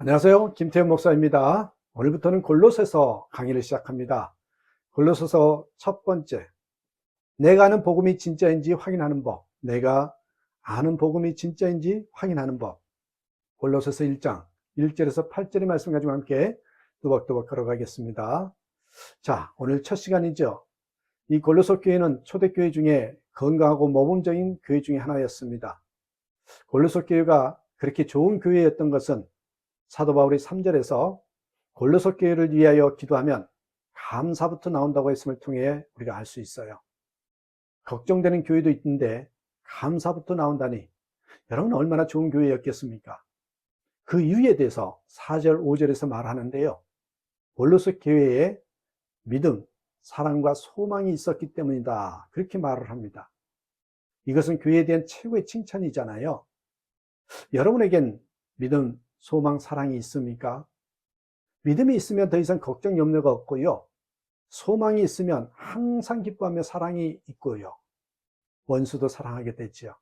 안녕하세요. 김태현 목사입니다. 오늘부터는 골로새서 강의를 시작합니다. 골로새서 첫 번째, 내가 아는 복음이 진짜인지 확인하는 법. 내가 아는 복음이 진짜인지 확인하는 법. 골로새서 1장 1절에서 8절의 말씀 가지고 함께 또박또박 걸어가겠습니다. 자, 오늘 첫 시간이죠. 이 골로새 교회는 초대교회 중에 건강하고 모범적인 교회 중에 하나였습니다. 골로새 교회가 그렇게 좋은 교회였던 것은 사도 바울이 3절에서 골로새 교회를 위하여 기도하면 감사부터 나온다고 했음을 통해 우리가 알 수 있어요. 걱정되는 교회도 있는데 감사부터 나온다니 여러분 얼마나 좋은 교회였겠습니까? 그 이유에 대해서 4절, 5절에서 말하는데요. 골로새 교회에 믿음, 사랑과 소망이 있었기 때문이다. 그렇게 말을 합니다. 이것은 교회에 대한 최고의 칭찬이잖아요. 여러분에겐 믿음, 소망, 사랑이 있습니까? 믿음이 있으면 더 이상 걱정, 염려가 없고요. 소망이 있으면 항상 기뻐하며 사랑이 있고요. 원수도 사랑하게 되지요.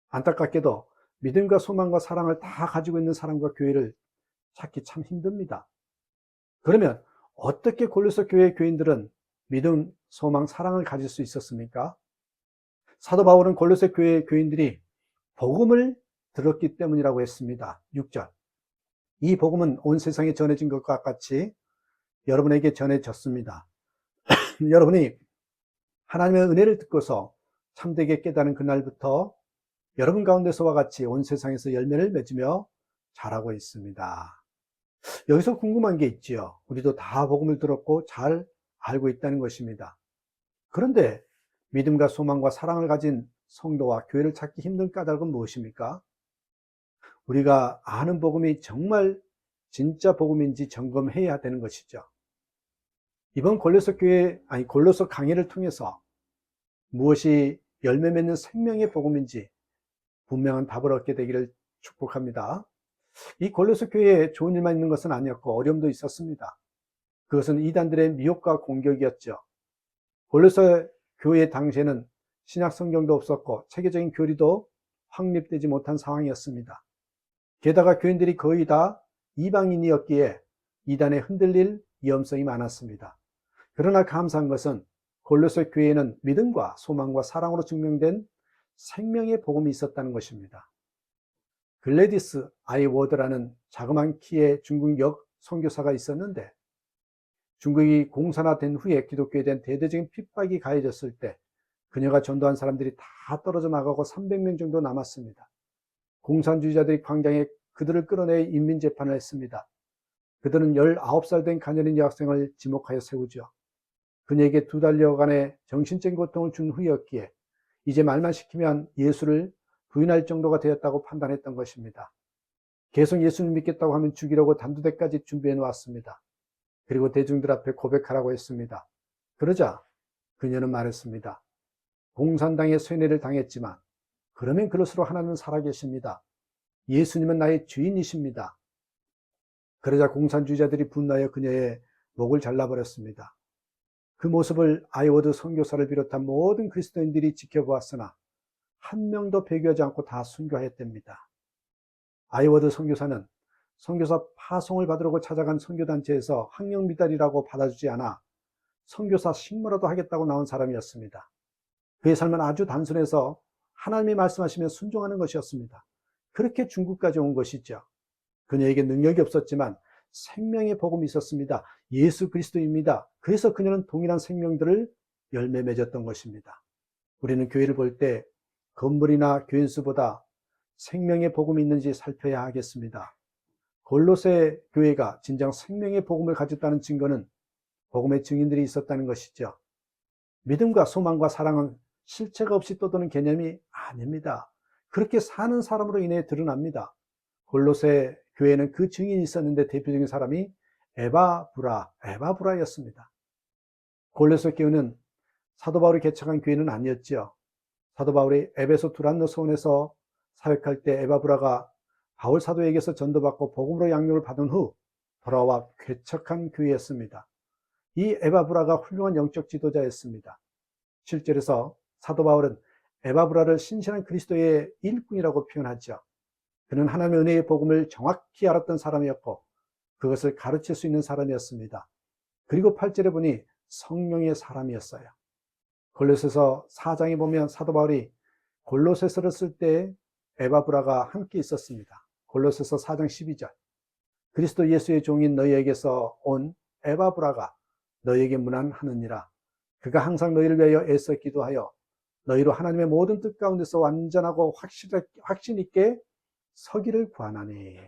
안타깝게도 믿음과 소망과 사랑을 다 가지고 있는 사람과 교회를 찾기 참 힘듭니다. 그러면 어떻게 골로새 교회 교인들은 믿음, 소망, 사랑을 가질 수 있었습니까? 사도 바울은 골로새 교회 교인들이 복음을 들었기 때문이라고 했습니다. 6절. 이 복음은 온 세상에 전해진 것과 같이 여러분에게 전해졌습니다. 여러분이 하나님의 은혜를 듣고서 참되게 깨달은 그날부터 여러분 가운데서와 같이 온 세상에서 열매를 맺으며 자라고 있습니다. 여기서 궁금한 게 있지요. 우리도 다 복음을 들었고 잘 알고 있다는 것입니다. 그런데 믿음과 소망과 사랑을 가진 성도와 교회를 찾기 힘든 까닭은 무엇입니까? 우리가 아는 복음이 정말 진짜 복음인지 점검해야 되는 것이죠. 이번 골로새 강의를 통해서 무엇이 열매 맺는 생명의 복음인지 분명한 답을 얻게 되기를 축복합니다. 이 골로새 교회에 좋은 일만 있는 것은 아니었고 어려움도 있었습니다. 그것은 이단들의 미혹과 공격이었죠. 골로새 교회 당시에는 신약 성경도 없었고 체계적인 교리도 확립되지 못한 상황이었습니다. 게다가 교인들이 거의 다 이방인이었기에 이단에 흔들릴 위험성이 많았습니다. 그러나 감사한 것은 골로새 교회에는 믿음과 소망과 사랑으로 증명된 생명의 복음이 있었다는 것입니다. 글래디스 아이워드라는 자그마한 키의 중국 역 선교사가 있었는데 중국이 공산화된 후에 기독교에 대한 대대적인 핍박이 가해졌을 때 그녀가 전도한 사람들이 다 떨어져 나가고 300명 정도 남았습니다. 공산주의자들이 광장에 그들을 끌어내 인민재판을 했습니다. 그들은 19살 된 가녀린 여학생을 지목하여 세우죠. 그녀에게 2달여간의 정신적인 고통을 준 후였기에 이제 말만 시키면 예수를 부인할 정도가 되었다고 판단했던 것입니다. 계속 예수를 믿겠다고 하면 죽이려고 단두대까지 준비해 놓았습니다. 그리고 대중들 앞에 고백하라고 했습니다. 그러자 그녀는 말했습니다. 공산당의 쇠뇌를 당했지만 그러면 그럴수록 하나님은 살아계십니다. 예수님은 나의 주인이십니다. 그러자 공산주의자들이 분노하여 그녀의 목을 잘라버렸습니다. 그 모습을 아이워드 선교사를 비롯한 모든 그리스도인들이 지켜보았으나 한 명도 배교하지 않고 다 순교하였답니다. 아이워드 선교사는 선교사 파송을 받으려고 찾아간 선교단체에서 학령 미달이라고 받아주지 않아 선교사 식모라도 하겠다고 나온 사람이었습니다. 그의 삶은 아주 단순해서 하나님이 말씀하시면 순종하는 것이었습니다. 그렇게 중국까지 온 것이죠. 그녀에게 능력이 없었지만 생명의 복음이 있었습니다. 예수 그리스도입니다. 그래서 그녀는 동일한 생명들을 열매 맺었던 것입니다. 우리는 교회를 볼 때 건물이나 교인 수보다 생명의 복음이 있는지 살펴야 하겠습니다. 골로새 교회가 진정 생명의 복음을 가졌다는 증거는 복음의 증인들이 있었다는 것이죠. 믿음과 소망과 사랑은 실체가 없이 떠도는 개념이 아닙니다. 그렇게 사는 사람으로 인해 드러납니다. 골로새 교회에는 그 증인이 있었는데 대표적인 사람이 에바브라였습니다. 골로새 교회는 사도 바울이 개척한 교회는 아니었죠. 사도 바울이 에베소 두란노 소원에서 사역할 때 에바브라가 바울 사도에게서 전도받고 복음으로 양육을 받은 후 돌아와 개척한 교회였습니다. 이 에바브라가 훌륭한 영적 지도자였습니다. 7절에서 사도 바울은 에바브라를 신실한 그리스도의 일꾼이라고 표현하죠. 그는 하나님의 은혜의 복음을 정확히 알았던 사람이었고 그것을 가르칠 수 있는 사람이었습니다. 그리고 8절에 보니 성령의 사람이었어요. 골로새서 4장에 보면 사도 바울이 골로새서를 쓸 때 에바브라가 함께 있었습니다. 골로새서 4장 12절. 그리스도 예수의 종인 너희에게서 온 에바브라가 너희에게 문안하느니라. 그가 항상 너희를 위하여 애써 기도하여 너희로 하나님의 모든 뜻 가운데서 완전하고 확신 있게 서기를 구하나니.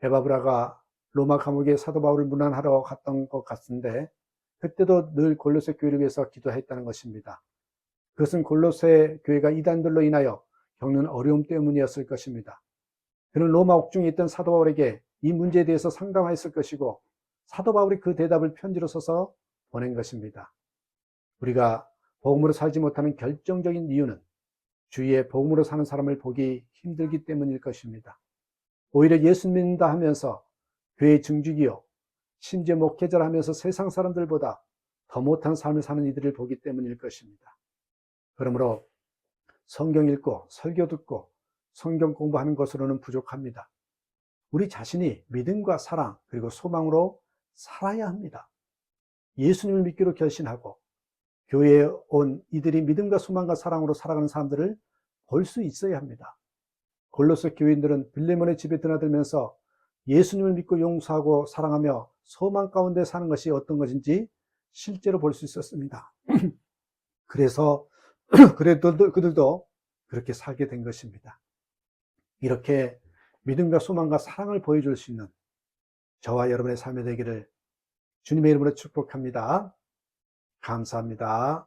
에바브라가 로마 감옥에 사도 바울을 문안하러 갔던 것 같은데 그때도 늘 골로새 교회를 위해서 기도했다는 것입니다. 그것은 골로새 교회가 이단들로 인하여 겪는 어려움 때문이었을 것입니다. 그는 로마 옥중에 있던 사도 바울에게 이 문제에 대해서 상담했을 것이고 사도 바울이 그 대답을 편지로 써서 보낸 것입니다. 우리가 복음으로 살지 못하는 결정적인 이유는 주위에 복음으로 사는 사람을 보기 힘들기 때문일 것입니다. 오히려 예수 믿는다 하면서 교회의 증직이요 심지어 목회자를 하면서 세상 사람들보다 더 못한 삶을 사는 이들을 보기 때문일 것입니다. 그러므로 성경 읽고 설교 듣고 성경 공부하는 것으로는 부족합니다. 우리 자신이 믿음과 사랑 그리고 소망으로 살아야 합니다. 예수님을 믿기로 결심하고 교회에 온 이들이 믿음과 소망과 사랑으로 살아가는 사람들을 볼 수 있어야 합니다. 골로새 교인들은 빌레몬의 집에 드나들면서 예수님을 믿고 용서하고 사랑하며 소망 가운데 사는 것이 어떤 것인지 실제로 볼 수 있었습니다. 그래서 그들도 그렇게 살게 된 것입니다. 이렇게 믿음과 소망과 사랑을 보여줄 수 있는 저와 여러분의 삶이 되기를 주님의 이름으로 축복합니다. 감사합니다.